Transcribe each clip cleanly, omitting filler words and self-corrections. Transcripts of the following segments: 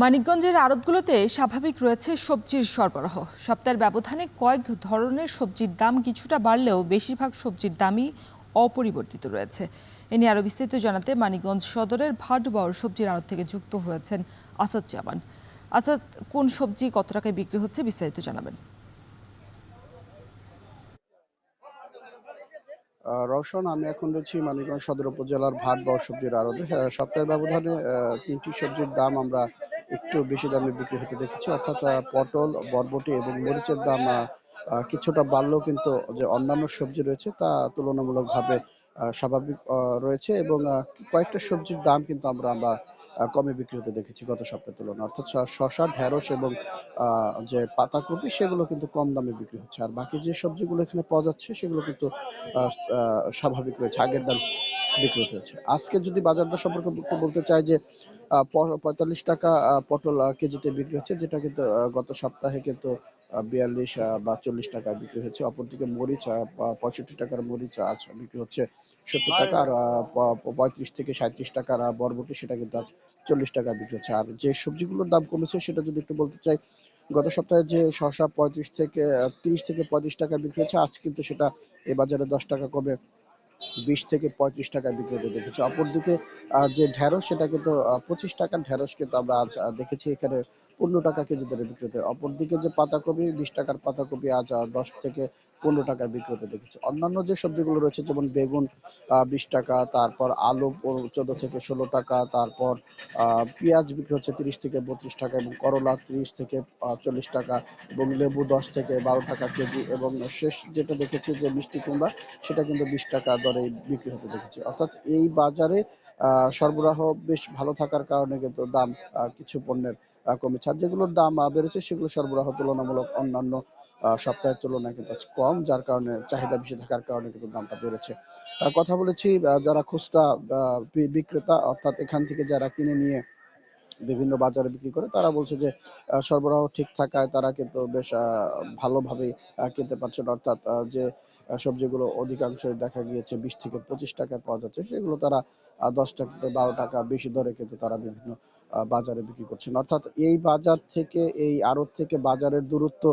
মানিকগঞ্জের আড়তগুলোতে স্বাভাবিক রয়েছে সবজির সরবরাহ। সপ্তাহের ব্যবধানে কয়েক ধরনের সবজির দাম কিছুটা বাড়লেও বেশিরভাগ সবজির দামই অপরিবর্তিত রয়েছে। এ নিয়ে আরও বিস্তারিত জানাতে মানিকগঞ্জ সদরের ভাটবাউর সবজির আড়ত থেকে যুক্ত হয়েছেন আসাদ জামান। আসাদ, কোন সবজি কত টাকায় বিক্রি হচ্ছে বিস্তারিত জানাবেন। রওশন, আমি এখন রয়েছি মানিকগঞ্জ সদর উপজেলার ভাটবাউর সবজির আড়তে। সপ্তাহের ব্যবধানে তিনটি সবজির দাম আমরা একটু বেশি দামে বিক্রি হতে দেখেছি, অর্থাৎ পটল, বরবটি এবং মরিচের দাম কিছুটা বাড়লেও কিন্তু যে অন্যান্য সবজি রয়েছে তা তুলনামূলকভাবে স্বাভাবিক রয়েছে, এবং কয়েকটা সবজির দাম কিন্তু আমরা কমে বিক্রি হতে দেখেছি গত সপ্তাহের তুলনায়, অর্থাৎ শসা, ঢেঁড়স এবং যে পাতাকপি সেগুলো কিন্তু কম দামে বিক্রি হচ্ছে। আর বাকি যে সবজিগুলো এখানে পাওয়া যাচ্ছে সেগুলো কিন্তু আহ, স্বাভাবিক রয়েছে, আগের দাম বিক্রি হচ্ছে। আজকে যদি বাজার দর সম্পর্কে একটু বলতে চাই যে 45 টাকা পটল কেজিতে বিক্রি হচ্ছে, যেটা কিন্তু গত সপ্তাহে কিন্তু 42 বা 40 টাকা বিক্রি হচ্ছে। অপরদিকে মরিচ 65 টাকার মরিচ আজ বিক্রি হচ্ছে 70 টাকা, আর 35 থেকে 37 টাকার বরবটি সেটা কিন্তু আজ 40 টাকা বিক্রি হচ্ছে। আর যে সবজিগুলোর দাম কমেছে সেটা যদি একটু বলতে চাই, গত সপ্তাহে যে শসা 30 থেকে 35 টাকা বিক্রি হচ্ছে, আজ কিন্তু সেটা এ বাজারে 10 টাকা কমে 20 থেকে 35 টাকা বিক্রি হতে দেখেছি। অপরদিকে যে ঢেঁড়স সেটা কিন্তু 25 টাকার ঢেঁড়স কিন্তু আমরা আজ দেখেছি এখানে 15 টাকা কেজি দরে বিক্রি হতে। অপরদিকে যে পাতাকপি 20 টাকার পাতাকপি আজ 10 থেকে 15 টাকা বিক্রি হতে দেখেছি। অন্যান্য যে সবজিগুলো রয়েছে যেমন বেগুন 20 টাকা, তারপর আলু 14 থেকে 16 টাকা, তারপর পেঁয়াজ বিক্রি হচ্ছে 30 থেকে 32 টাকা, এবং করলা 30 থেকে 40 টাকা, এবং লেবু 10 থেকে 12 টাকা কেজি, এবং শেষ যেটা দেখেছি যে মিষ্টি কুমড়া সেটা কিন্তু 20 টাকা দরে বিক্রি হতে দেখেছি। অর্থাৎ এই বাজারে সরবরাহ বেশ ভালো থাকার কারণে কিন্তু দাম কিছু পণ্যের কমেছে। আর যেগুলোর দাম বেড়েছে সেগুলো সরবরাহ তুলনামূলক অন্যান্য সপ্তাহের তুলনায় কিন্তু আজ কম, যার কারণে চাহিদা বেশি থাকার কারণে কিন্তু দামটা বেড়েছে। কথা বলেছি যারা খুচরা বিক্রেতা, অর্থাৎ এখান থেকে যারা কিনে নিয়ে বিভিন্ন বাজারে বিক্রি করে, তারা বলছে যে সরবরাহ ঠিক থাকায় তারা কিন্তু বেশ ভালোভাবেই কিনতে পারছেন। অর্থাৎ যে সবজিগুলো অধিকাংশই দেখা গিয়েছে 20 থেকে 25 টাকায় পাওয়া যাচ্ছে, সেগুলো তারা 10 থেকে 12 টাকা বেশি দরে কিন্তু তারা বিভিন্ন বাজারে বিক্রি করছেন। অর্থাৎ এই বাজার থেকে, এই আড়ত থেকে বাজারের দূরত্ব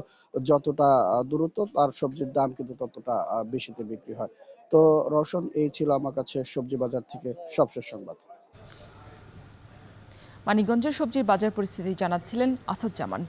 যতটা দূরত্ব, তার সবজির দাম কিন্তু ততটা বেশিতে বিক্রি হয়। তো রওশন, এই ছিল আমার কাছে সবজি বাজার থেকে সবশেষ সংবাদ। মানিকগঞ্জের সবজির বাজার পরিস্থিতি জানাচ্ছিলেন আসাদ জামান।